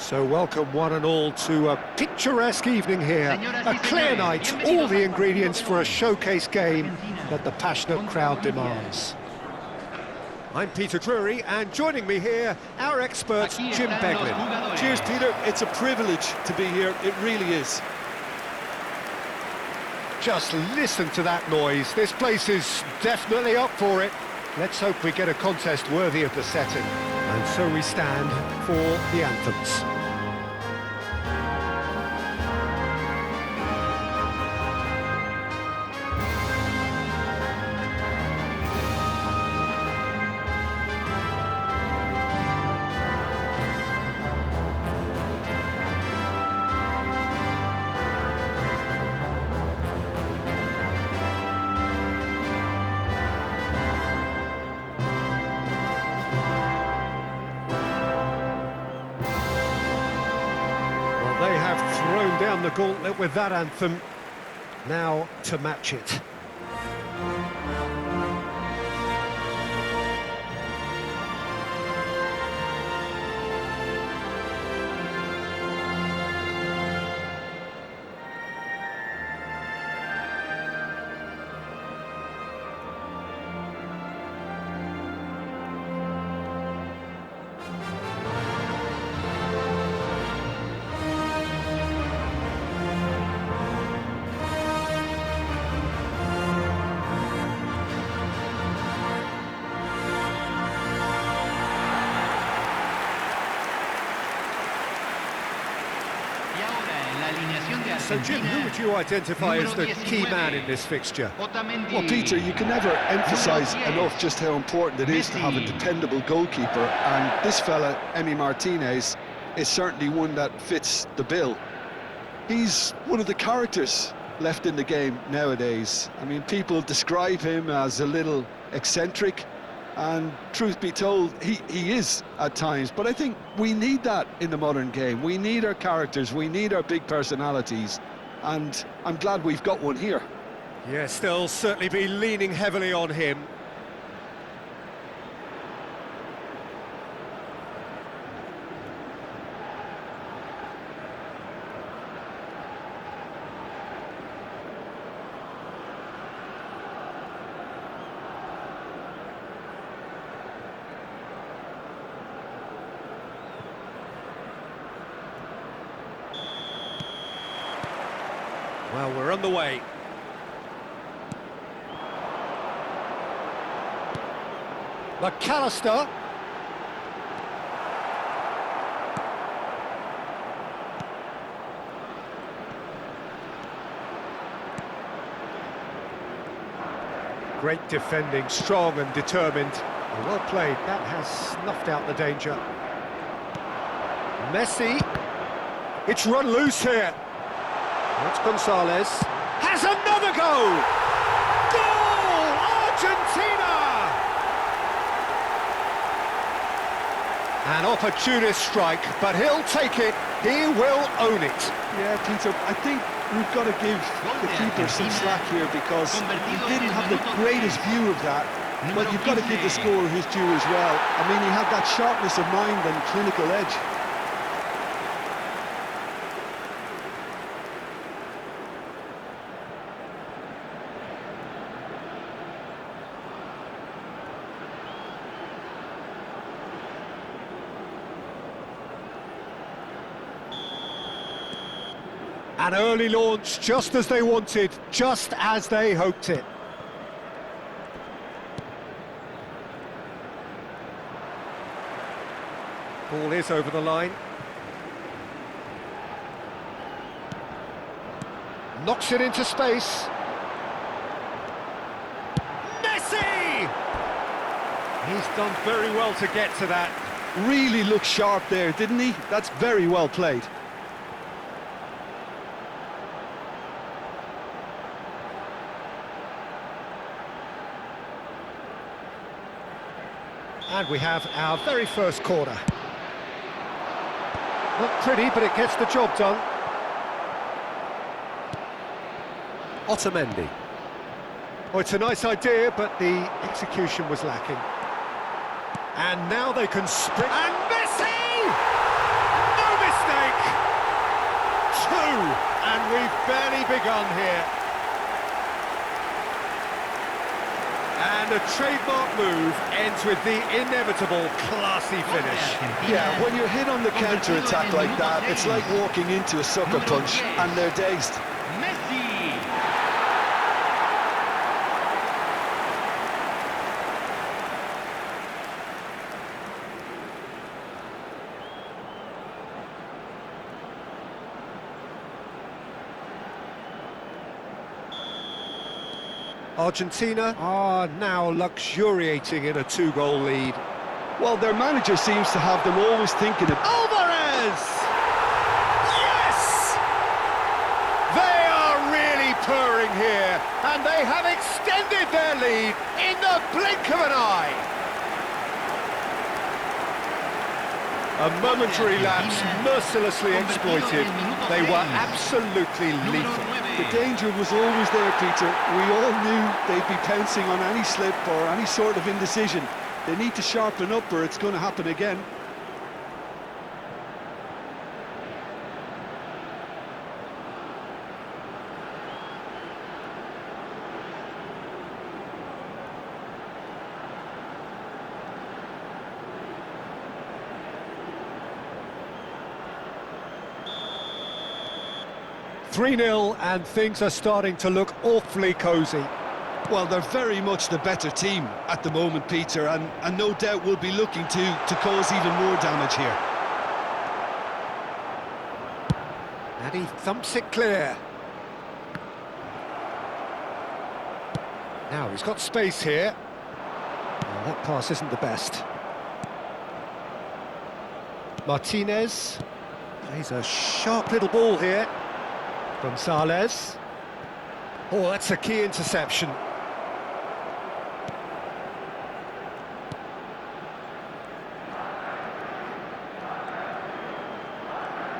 So welcome one and all to a picturesque evening here, a clear night, all the ingredients for a showcase game that the passionate crowd demands. I'm Peter Drury, and joining me here, our expert Jim Beglin. Cheers, Peter. It's a privilege to be here, it really is. Just listen to that noise, this place is definitely up for it. Let's hope we get a contest worthy of the setting. And so we stand for the anthems. They have thrown down the gauntlet with that anthem. Now to match it. So Jim, who would you identify as the key man in this fixture? Well, Peter, you can never emphasise enough just how important it is to have a dependable goalkeeper, and this fella, Emi Martinez, is certainly one that fits the bill. He's one of the characters left in the game nowadays. I mean, people describe him as a little eccentric, and truth be told, he is at times, but I think we need that in the modern game. We need our characters, we need our big personalities, and I'm glad we've got one here. Yes, they'll certainly be leaning heavily on him. Well, we're on the way. McAllister. Great defending, strong and determined. Well played, that has snuffed out the danger. Messi. It's run loose here. That's Gonzalez. Has another goal! Goal! Argentina! An opportunist strike, but he'll take it. He will own it. Yeah, Peter, I think we've got to give the keeper some slack here because he didn't have the greatest view of that. But you've got to give the scorer his due as well. I mean, he had that sharpness of mind and clinical edge. An early launch, just as they wanted, just as they hoped it. Ball is over the line. Knocks it into space. Messi! He's done very well to get to that. Really looked sharp there, didn't he? That's very well played. And we have our very first corner. Not pretty, but it gets the job done. Otamendi. Oh, it's a nice idea, but the execution was lacking. And now they can sprint. And Messi! No mistake! two, and we've barely begun here. And a trademark move ends with the inevitable classy finish. Yeah, when you're hit on the counter-attack like that, it's like walking into a sucker punch, and they're dazed. Argentina are now luxuriating in a two-goal lead. Well, their manager seems to have them always thinking of... Alvarez! Yes! They are really purring here, and they have extended their lead in the blink of an eye. A momentary lapse mercilessly exploited. They were absolutely lethal. The danger was always there, Peter. We all knew they'd be pouncing on any slip or any sort of indecision. They need to sharpen up or it's going to happen again. (3-0) and things are starting to look awfully cosy. Well, they're very much the better team at the moment, Peter, and no doubt will be looking to cause even more damage here. And he thumps it clear. Now he's got space here. Well, that pass isn't the best. Martinez. He's a sharp little ball here. Gonzalez. Oh, that's a key interception.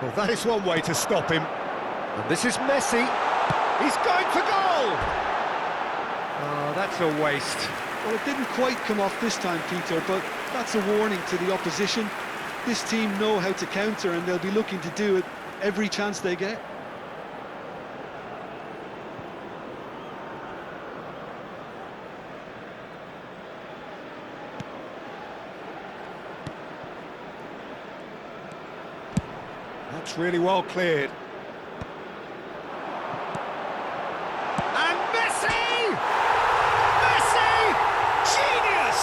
Well, that is one way to stop him. And this is Messi. He's going for goal! Oh, that's a waste. Well, it didn't quite come off this time, Peter, but that's a warning to the opposition. This team know how to counter, and they'll be looking to do it every chance they get. That's really well cleared. And Messi! Messi! Genius!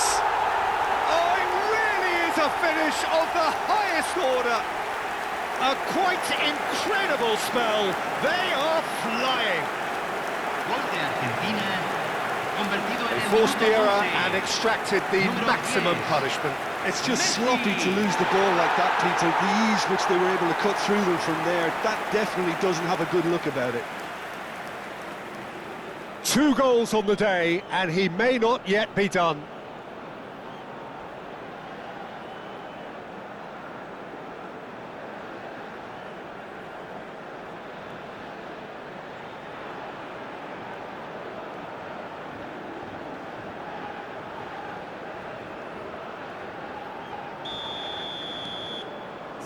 Oh, it really is a finish of the highest order. A quite incredible spell. They are flying. They forced the error and extracted the maximum punishment. It's just sloppy to lose the ball like that, Peter. The ease which they were able to cut through them from there, that definitely doesn't have a good look about it. 2 goals on the day, and he may not yet be done.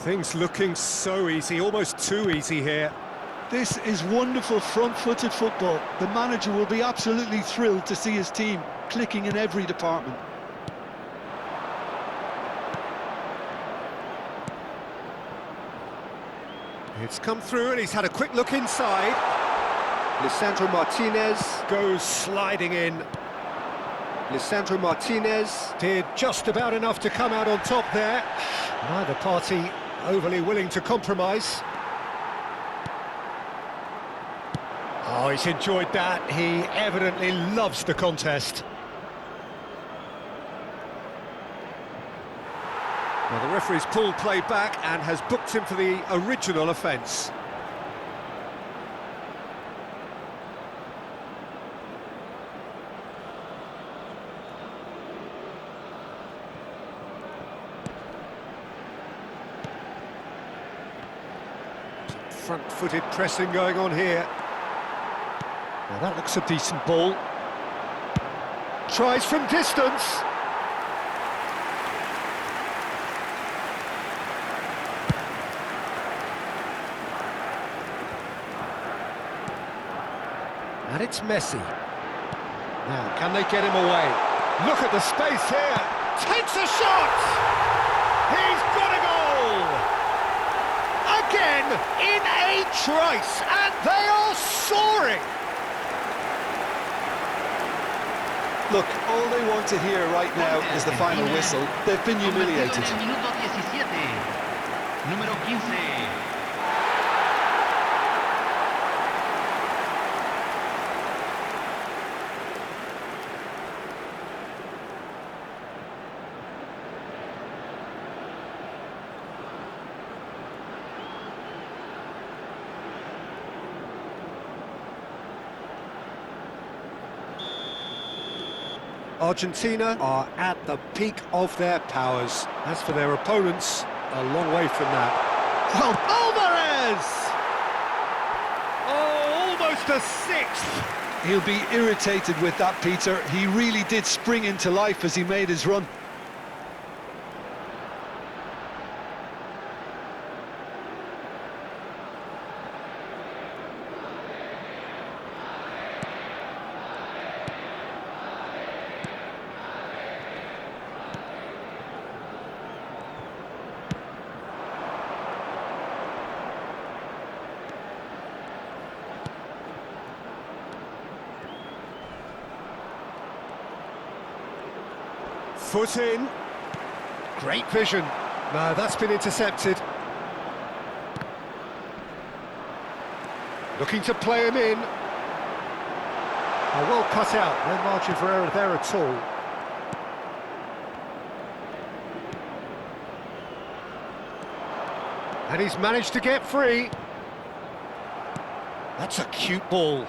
Things looking so easy, almost too easy here. This is wonderful front-footed football. The manager will be absolutely thrilled to see his team clicking in every department. It's come through and he's had a quick look inside. Lisandro Martinez goes sliding in. Lisandro Martinez did just about enough to come out on top there. Neither party overly willing to compromise. Oh, he's enjoyed that. He evidently loves the contest. Well, the referee's pulled play back and has booked him for the original offence. Front-footed pressing going on here. Now that looks a decent ball. Tries from distance. And it's Messi. Now, can they get him away? Look at the space here. Takes a shot! He's got a goal! Again, in a trice, and they are soaring! Look, all they want to hear right now is the final whistle. They've been humiliated. Número 15. Argentina are at the peak of their powers. As for their opponents, a long way from that. Well, Alvarez! Oh, almost a sixth! He'll be irritated with that, Peter. He really did spring into life as he made his run. Foot in. Great vision. No, that's been intercepted. Looking to play him in. Oh, well cut out. No margin for error there at all. And he's managed to get free. That's a cute ball.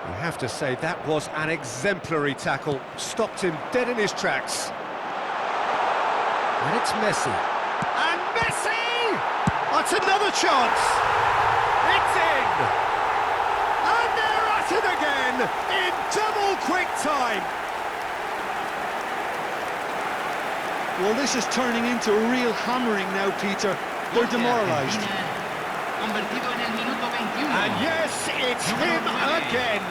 You have to say that was an exemplary tackle. Stopped him dead in his tracks. And it's Messi. And Messi! That's another chance! It's in! And they're at it again in double quick time! Well, this is turning into a real hammering now, Peter. They're demoralised. And yes, it's him again!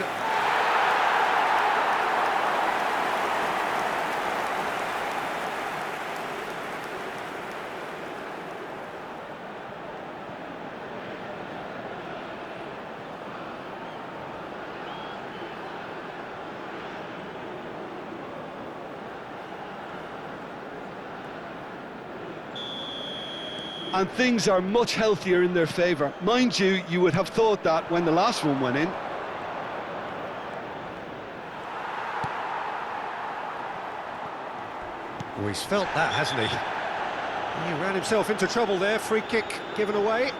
And things are much healthier in their favour. Mind you, you would have thought that when the last one went in. Oh, he's felt that, hasn't he? He ran himself into trouble there. Free kick given away.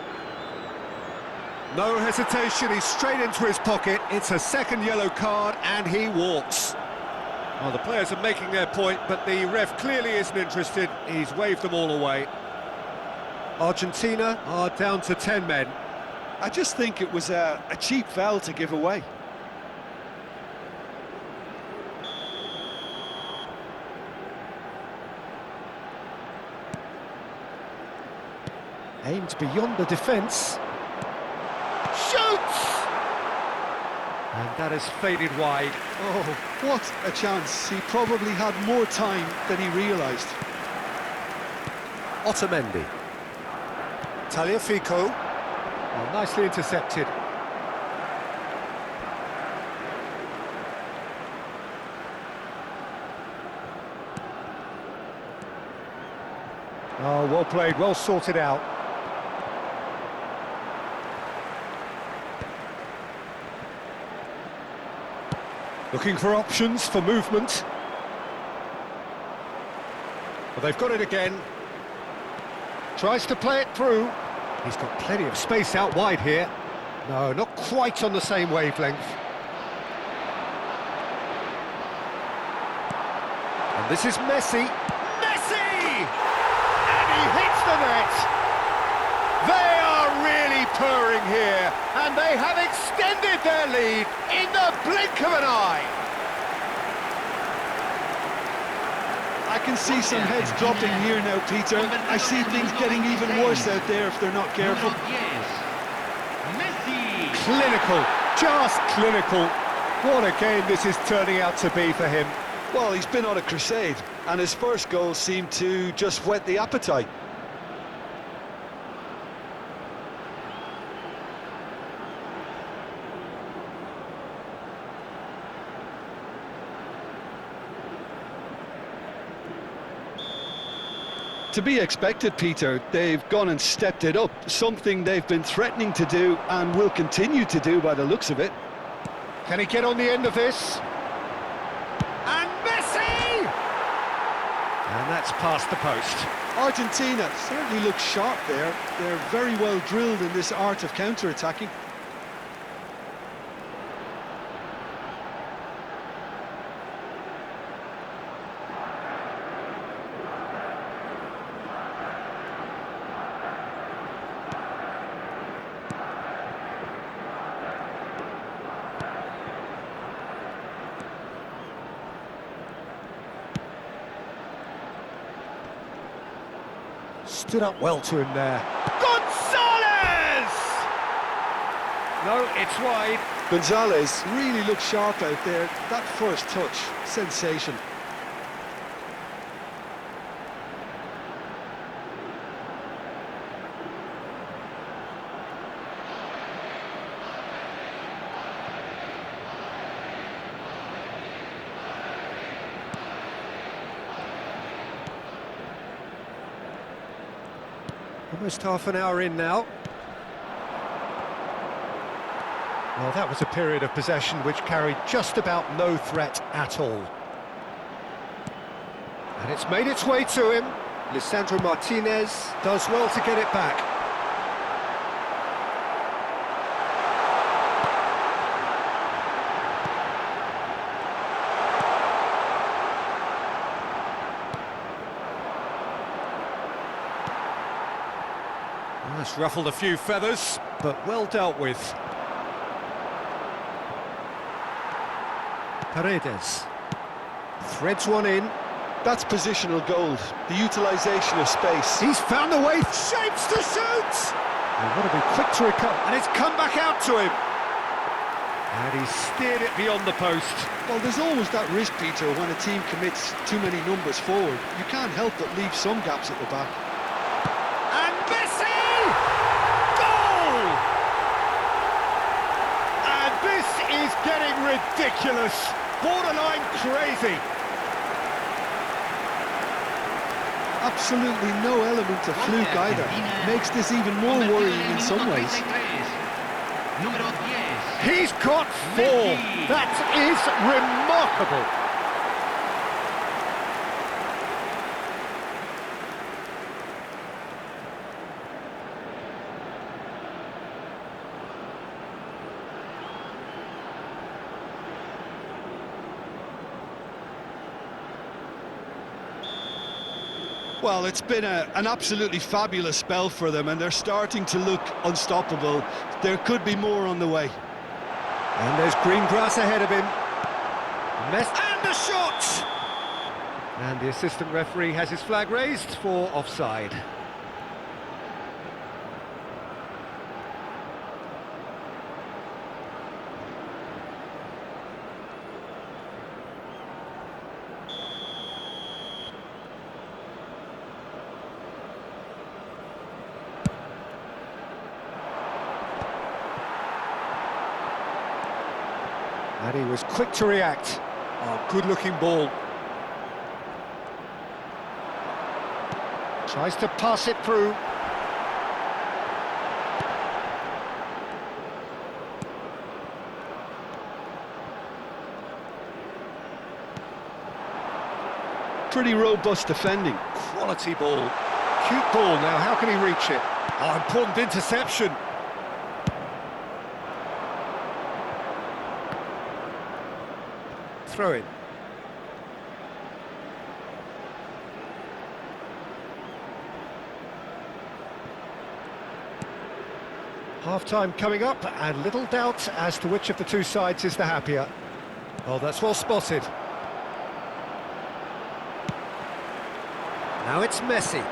No hesitation, he's straight into his pocket. It's a second yellow card and he walks. Well, the players are making their point, but the ref clearly isn't interested. He's waved them all away. Argentina are down to 10 men. I just think it was a cheap foul to give away. Aimed beyond the defence. Shoots! And that has faded wide. Oh, what a chance. He probably had more time than he realised. Otamendi. Tagliafico. Oh, nicely intercepted. Oh, well played, well sorted out. Looking for options for movement. Well, they've got it again. Tries to play it through. He's got plenty of space out wide here. No, not quite on the same wavelength. And this is Messi. Messi! And he hits the net. They are really purring here, and they have extended their lead in the blink of an eye. I can see some heads dropping here now, Peter. I see things getting even worse out there if they're not careful. Clinical, just clinical. What a game this is turning out to be for him. Well, he's been on a crusade, and his first goal seemed to just whet the appetite. To be expected, Peter. They've gone and stepped it up, something they've been threatening to do and will continue to do by the looks of it. Can he get on the end of this? And Messi! And that's past the post. Argentina certainly looks sharp there. They're very well drilled in this art of counter-attacking. Stood up well to him there. Gonzalez! No, it's wide. Gonzalez really looks sharp out there. That first touch, sensation. Almost half an hour in now. Well, that was a period of possession which carried just about no threat at all. And it's made its way to him. Lisandro Martinez does well to get it back. That's ruffled a few feathers, but well dealt with. Paredes threads one in. That's positional gold, the utilisation of space. He's found a way, shapes to shoot! They want to be quick to recover, and it's come back out to him. And he's steered it beyond the post. Well, there's always that risk, Peter, when a team commits too many numbers forward. You can't help but leave some gaps at the back. And Messi! Goal! And this is getting ridiculous. Borderline crazy. Absolutely no element of fluke either. Makes this even more worrying in some ways. He's got 4. That is remarkable. Well, it's been an absolutely fabulous spell for them, and they're starting to look unstoppable. There could be more on the way. And there's green grass ahead of him. And a shot! And the assistant referee has his flag raised for offside. And he was quick to react. Oh, good-looking ball. Tries to pass it through. Pretty robust defending. Quality ball. Cute ball now, how can he reach it? Oh, important interception. Throw it. Half-time coming up, and little doubt as to which of the two sides is the happier. Oh, that's well spotted. Now it's Messi.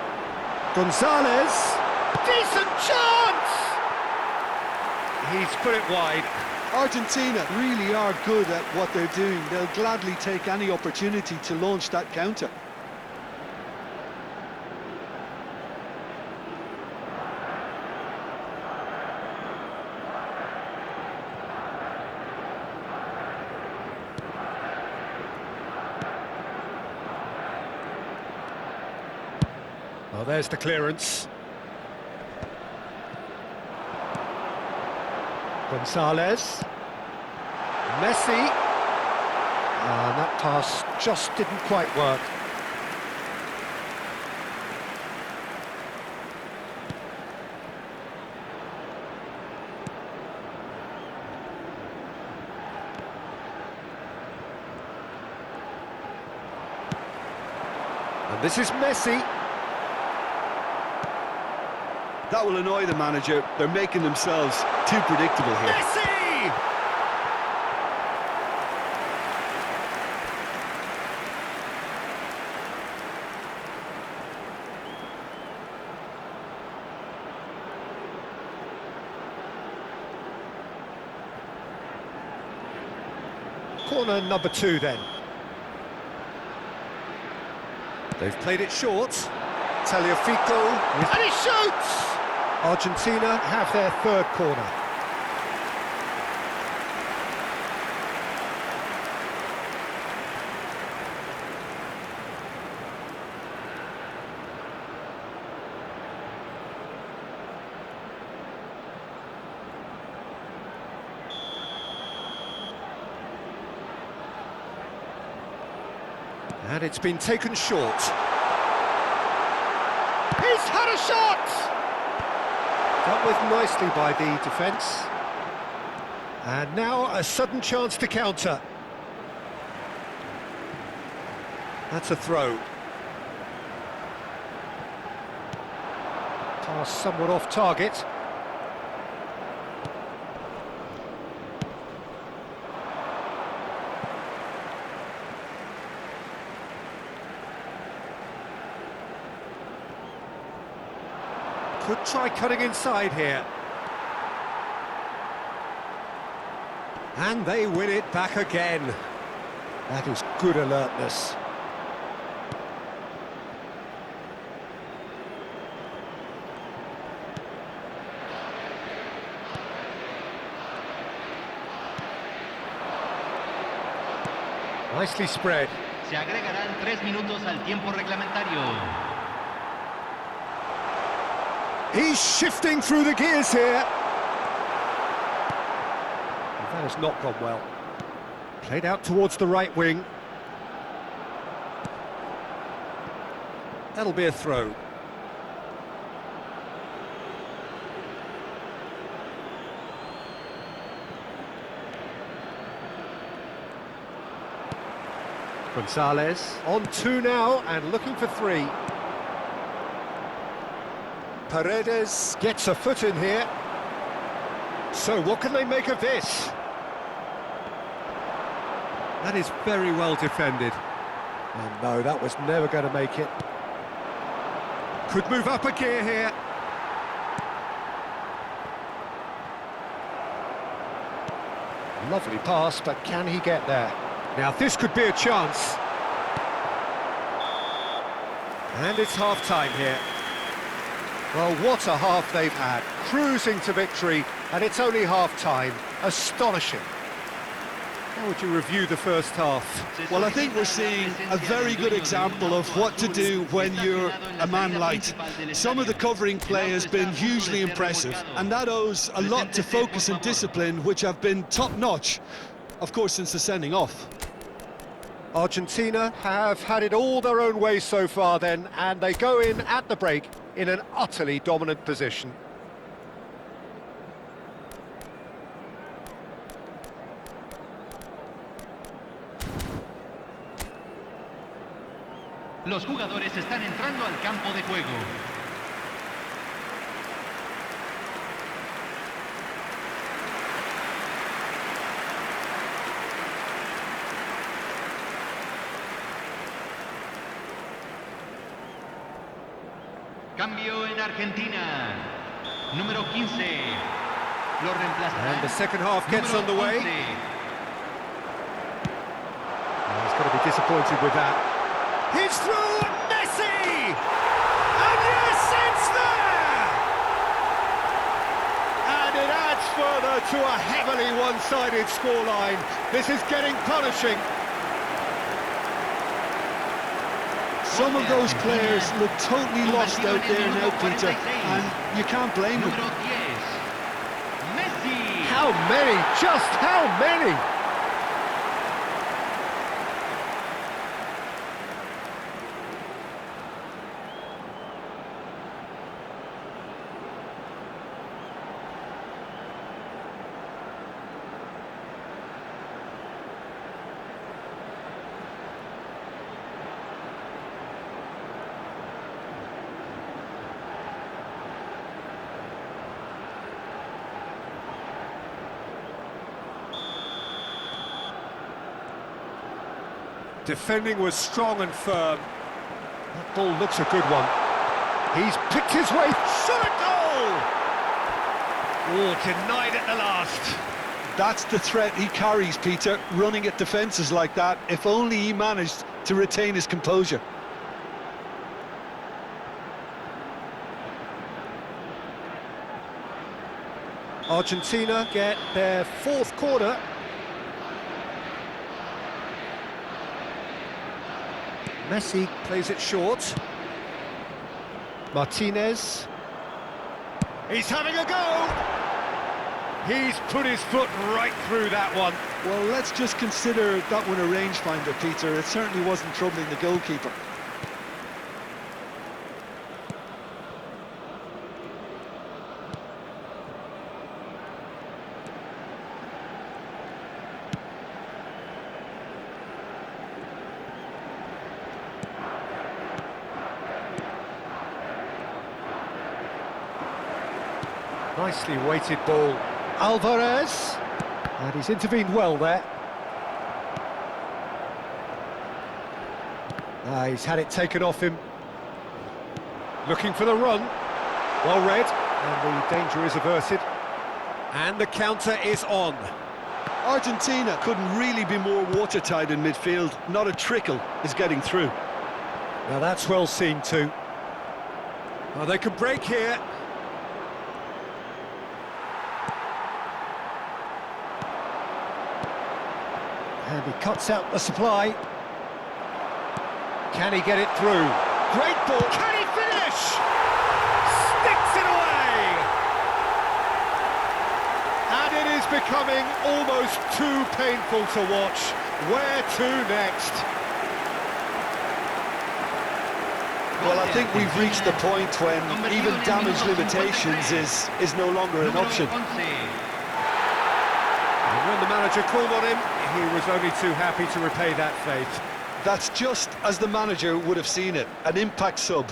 Gonzalez. Decent chance! He's put it wide. Argentina really are good at what they're doing. They'll gladly take any opportunity to launch that counter. Well, there's the clearance. Gonzalez. Messi. And that pass just didn't quite work. And this is Messi. That will annoy the manager. They're making themselves too predictable here. Messi! Corner number 2 then. They've played it short. Tagliafico, and he shoots! Argentina have their third corner. And it's been taken short. He's had a shot! Dealt with nicely by the defence. And now a sudden chance to counter. That's a throw. Pass somewhat off target. Could try cutting inside here. And they win it back again. That is good alertness. Nicely spread. Se agregarán 3 minutos al tiempo reglamentario. He's shifting through the gears here. That has not gone well. Played out towards the right wing. That'll be a throw. Gonzalez on 2 now and looking for 3. Paredes gets a foot in here. So what can they make of this? That is very well defended. And no, that was never going to make it. Could move up a gear here. Lovely pass, but can he get there? Now this could be a chance. And it's half-time here. Well, what a half they've had. Cruising to victory, and it's only half-time. Astonishing. How would you review the first half? Well, I think we're seeing a very good example of what to do when you're a man light. Some of the covering play has been hugely impressive, and that owes a lot to focus and discipline, which have been top-notch, of course, since the sending off. Argentina have had it all their own way so far then, and they go in at the break in an utterly dominant position. Los jugadores están entrando al campo de juego. Cambio en Argentina. Número 15. Lo reemplazará. And the second half gets Número underway. 11. Oh, he's going to be disappointed with that. It's through, Messi! And yes, it's there! And it adds further to a heavily one-sided scoreline. This is getting punishing. Some of those players look totally lost out there now, Peter, and you can't blame them. Número 10. Messi. How many? Just how many? Defending was strong and firm. That ball looks a good one. He's picked his way, shot a goal! Oh, denied at the last. That's the threat he carries, Peter, running at defences like that, if only he managed to retain his composure. Argentina get their fourth corner. Messi plays it short. Martinez. He's having a go! He's put his foot right through that one. Well, let's just consider that one a rangefinder, Peter. It certainly wasn't troubling the goalkeeper. Nicely weighted ball. Alvarez. And he's intervened well there. He's had it taken off him. Looking for the run. Well read. And the danger is averted. And the counter is on. Argentina couldn't really be more watertight in midfield. Not a trickle is getting through. Now that's well seen too. Well, they can break here. And he cuts out the supply. Can he get it through? Great ball. Can he finish? Sticks it away! And it is becoming almost too painful to watch. Where to next? Well, I think we've reached the point when even damage limitations is no longer an option. And when the manager called on him, he was only too happy to repay that faith. That's just as the manager would have seen it, an impact sub.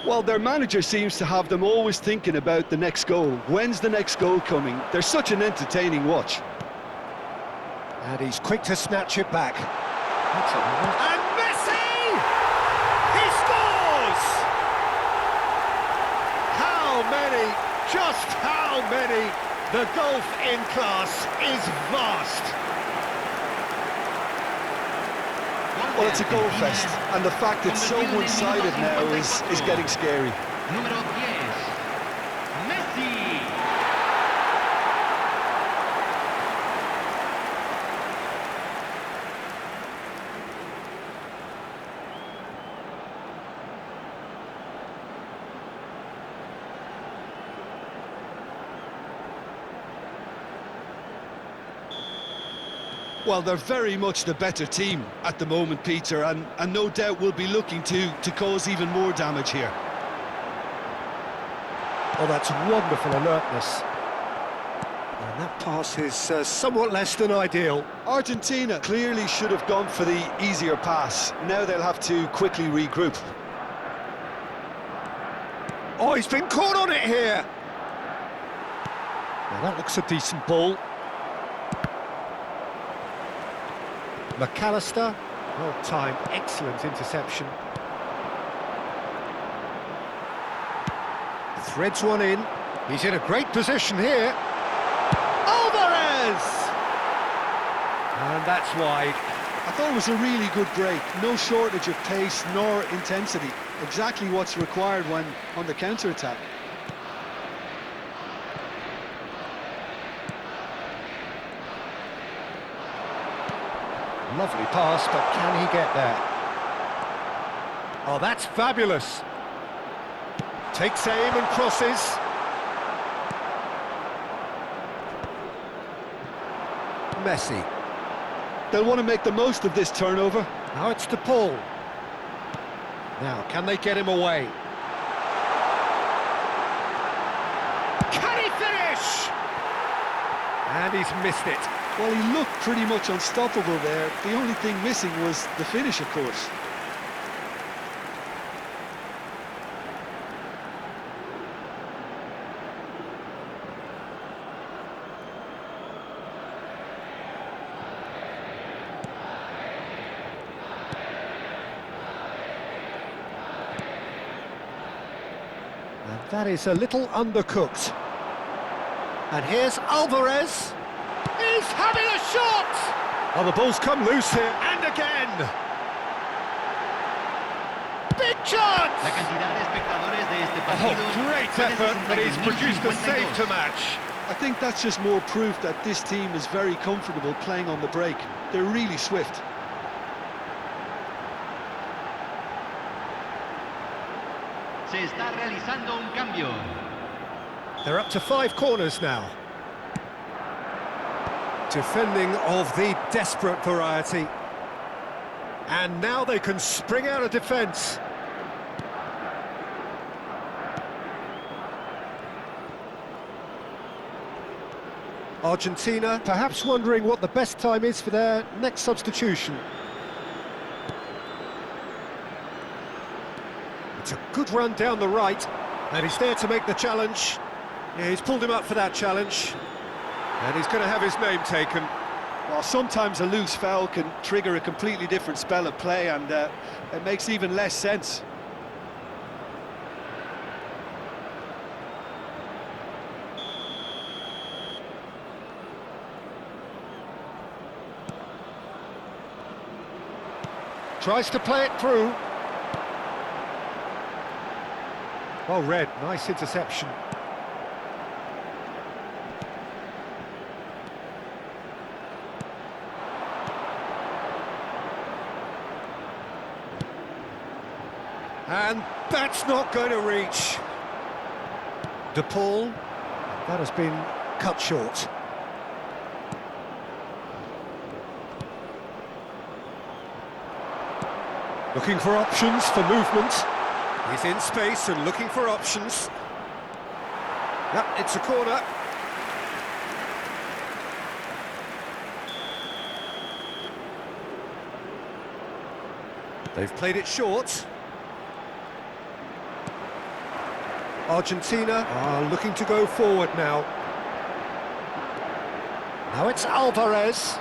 Well, their manager seems to have them always thinking about the next goal. When's the next goal coming? They're such an entertaining watch. And he's quick to snatch it back. And Messi! He scores! How many? Just how many? The gulf in class is vast. Well, it's a goal fest, and the fact it's so one-sided now is getting scary. Número 10. Messi. Well, they're very much the better team at the moment, Peter, and no doubt will be looking to cause even more damage here. Oh, that's wonderful alertness. And that pass is somewhat less than ideal. Argentina clearly should have gone for the easier pass. Now they'll have to quickly regroup. Oh, he's been caught on it here. Well, that looks a decent ball. McAllister, well timed, excellent interception. Threads one in. He's in a great position here. Alvarez! And that's wide. I thought it was a really good break. No shortage of pace nor intensity. Exactly what's required when on the counter-attack. Lovely pass, but can he get there? Oh, that's fabulous. Takes aim and crosses. Messi. They'll want to make the most of this turnover. Now it's to Paul. Now, can they get him away? Can he finish? And he's missed it. Well, he looked pretty much unstoppable there. The only thing missing was the finish, of course. And that is a little undercooked. And here's Alvarez. He's having a shot! Oh, the ball's come loose here, and again! Big chance! La cantidad de espectadores de este partido. Oh, great effort, but he's produced a save to match. I think that's just more proof that this team is very comfortable playing on the break. They're really swift. Se está realizando un cambio. They're up to 5 corners now. Defending of the desperate variety. And now they can spring out of defence. Argentina perhaps wondering what the best time is for their next substitution. It's a good run down the right, and he's there to make the challenge. Yeah, he's pulled him up for that challenge. And he's going to have his name taken. Well, sometimes a loose foul can trigger a completely different spell of play, and it makes even less sense. Tries to play it through. Well read, nice interception. And that's not going to reach. De Paul, that has been cut short. Looking for options for movement. He's in space and looking for options. Yep, it's a corner. They've played it short. Argentina are looking to go forward now. Now it's Alvarez.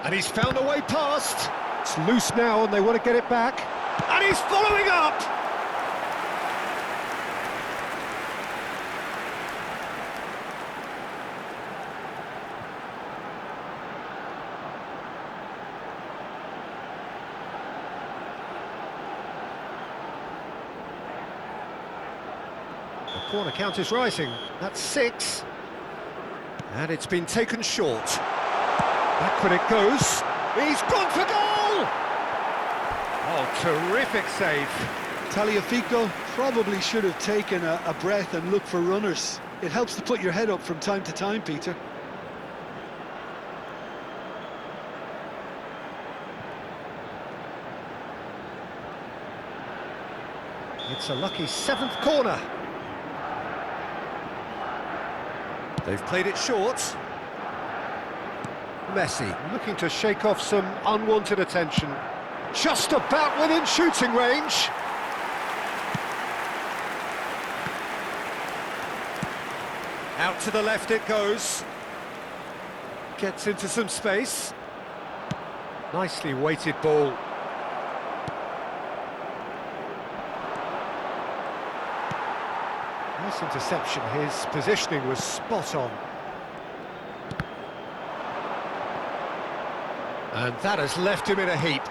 And he's found a way past. It's loose now and they want to get it back. And he's following up! The corner count is rising. That's 6. And it's been taken short. Backward it goes. He's gone for goal! Oh, terrific save. Tagliafico probably should have taken a breath and looked for runners. It helps to put your head up from time to time, Peter. It's a lucky 7th corner. They've played it short. Messi looking to shake off some unwanted attention. Just about within shooting range. Out to the left it goes. Gets into some space. Nicely weighted ball. Nice interception. His positioning was spot on. And that has left him in a heap.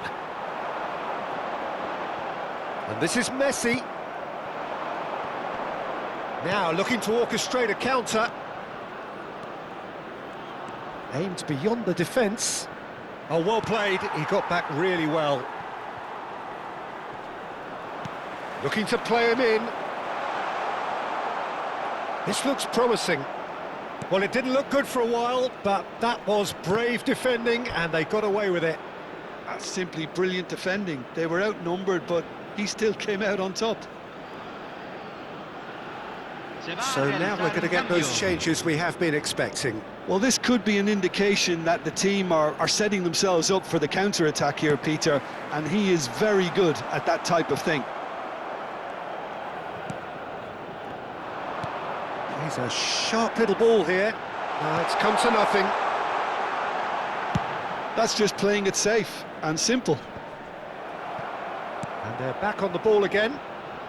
And this is Messi. Now looking to orchestrate a counter. Aimed beyond the defence. Oh, well played. He got back really well. Looking to play him in. This looks promising. Well, it didn't look good for a while, but that was brave defending, and they got away with it. That's simply brilliant defending. They were outnumbered, but he still came out on top. So now we're going to get those changes we have been expecting. Well, this could be an indication that the team are setting themselves up for the counter-attack here, Peter, and he is very good at that type of thing. He's a sharp little ball here. It's come to nothing. That's just playing it safe and simple. And they're back on the ball again.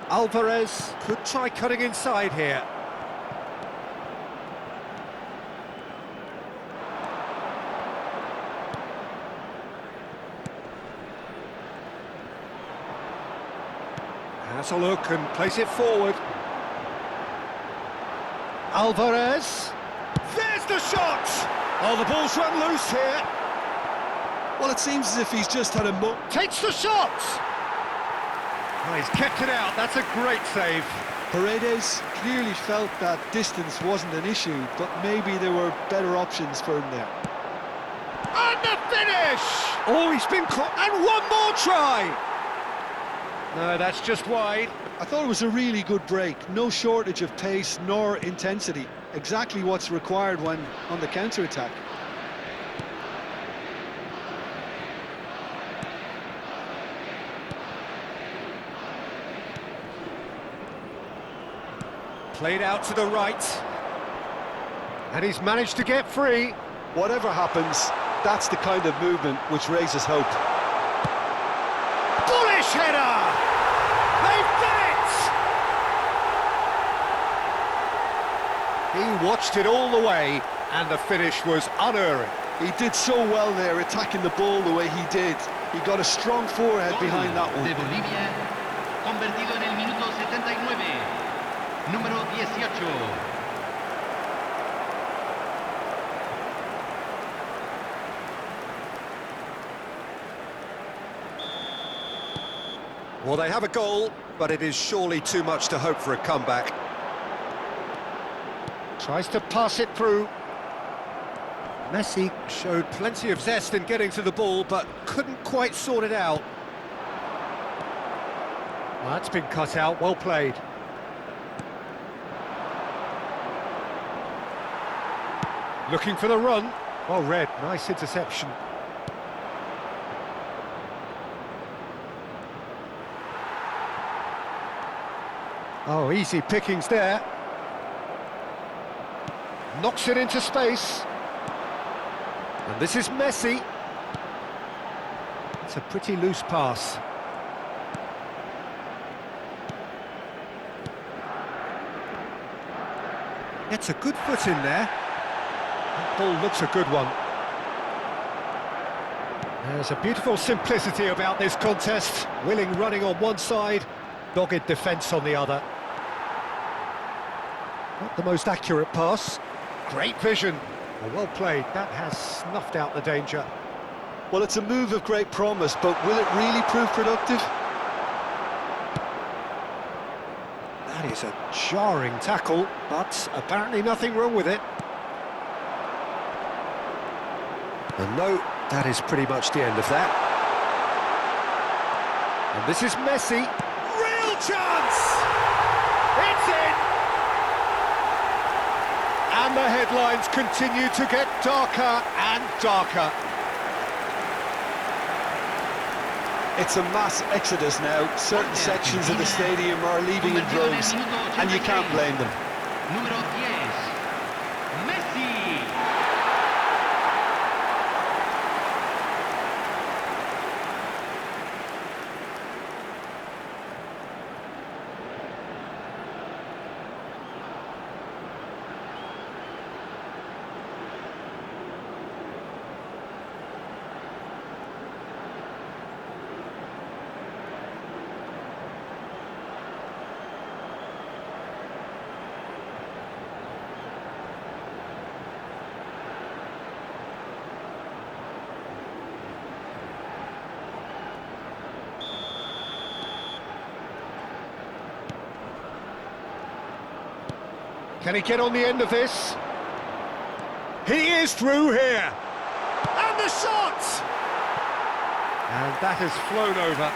Alvarez could try cutting inside here. Has a look and plays it forward. Alvarez. There's the shot! Oh, the ball's run loose here. Well, it seems as if he's just had a Takes the shot! Oh, he's kept it out. That's a great save. Paredes clearly felt that distance wasn't an issue, but maybe there were better options for him there. And the finish! Oh, he's been caught. And one more try! No, that's just wide. I thought it was a really good break. No shortage of pace nor intensity. Exactly what's required when on the counter-attack. Played out to the right. And he's managed to get free. Whatever happens, that's the kind of movement which raises hope. Bullish header! They've done it! He watched it all the way, and the finish was unerring. He did so well there, attacking the ball the way he did. He got a strong forehead behind that one. De Bolivia, convertido en el minuto 79. Número 18. Well, they have a goal, but it is surely too much to hope for a comeback. Tries to pass it through. Messi showed plenty of zest in getting to the ball, but couldn't quite sort it out. Well, that's been cut out, well played. Looking for the run. Well read, nice interception. Oh, easy pickings there. Knocks it into space. And this is Messi. It's a pretty loose pass. Gets a good foot in there. That ball looks a good one. There's a beautiful simplicity about this contest. Willing running on one side, dogged defence on the other. Not the most accurate pass. Great vision. Well played. That has snuffed out the danger. Well, it's a move of great promise, but will it really prove productive? That is a jarring tackle, but apparently nothing wrong with it. And no, that is pretty much the end of that. And this is Messi. Real chance! It's in! And the headlines continue to get darker and darker. It's a mass exodus now. Certain sections of the stadium are leaving in droves, and you can't blame them. Número 10. Can he get on the end of this? He is through here! And the shot! And that has flown over.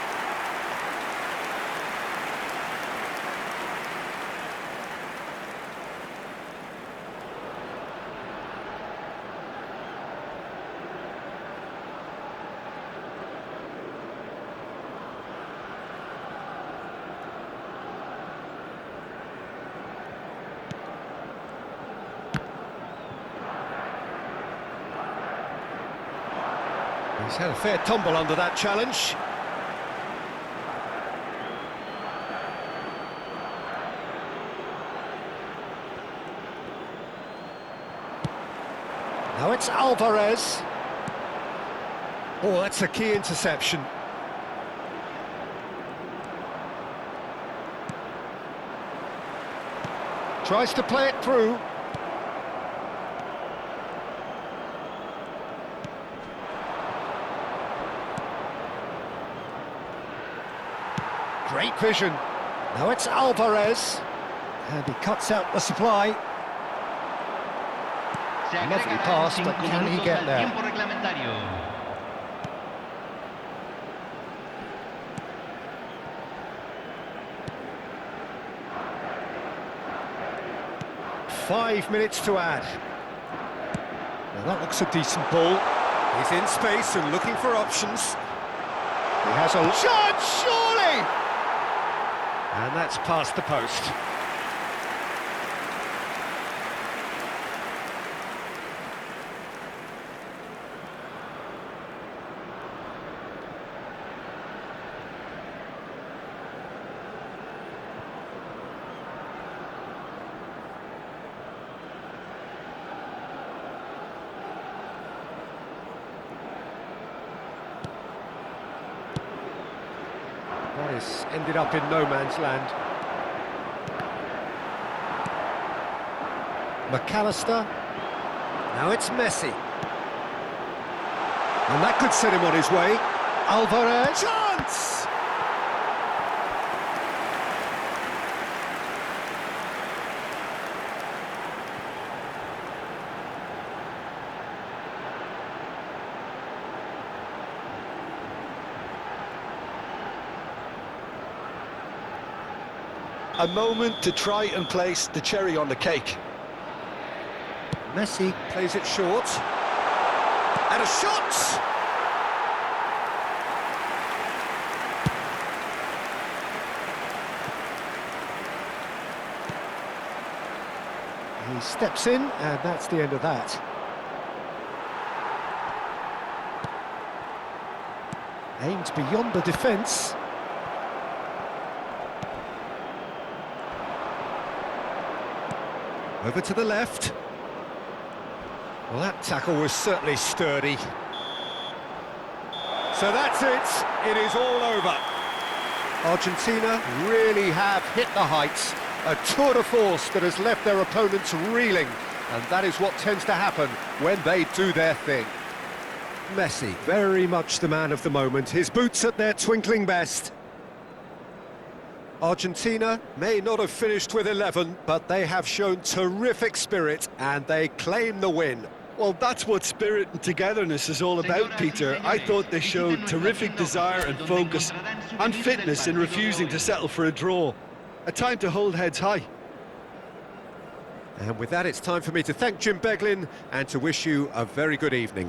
He's had a fair tumble under that challenge. Now it's Alvarez. Oh, that's a key interception. Tries to play it through. Great vision. Now it's Alvarez. And he cuts out the supply. Lovely pass, but can he get there? Tiempo reglamentario. Five minutes to add. Now that looks a decent ball. He's in space and looking for options. He has a shot, surely! And that's past the post. That has ended up in no man's land. McAllister. Now it's Messi. And that could set him on his way. Alvarez. Chance! A moment to try and place the cherry on the cake. Messi plays it short. And a shot! He steps in, and that's the end of that. Aimed beyond the defence. Over to the left. Well, that tackle was certainly sturdy. So that's it. It is all over. Argentina really have hit the heights. A tour de force that has left their opponents reeling. And that is what tends to happen when they do their thing. Messi, very much the man of the moment. His boots at their twinkling best. Argentina may not have finished with 11, but they have shown terrific spirit and they claim the win. Well, that's what spirit and togetherness is all about, Peter. I thought they showed terrific desire and focus and fitness in refusing to settle for a draw. A time to hold heads high. And with that, it's time for me to thank Jim Beglin and to wish you a very good evening.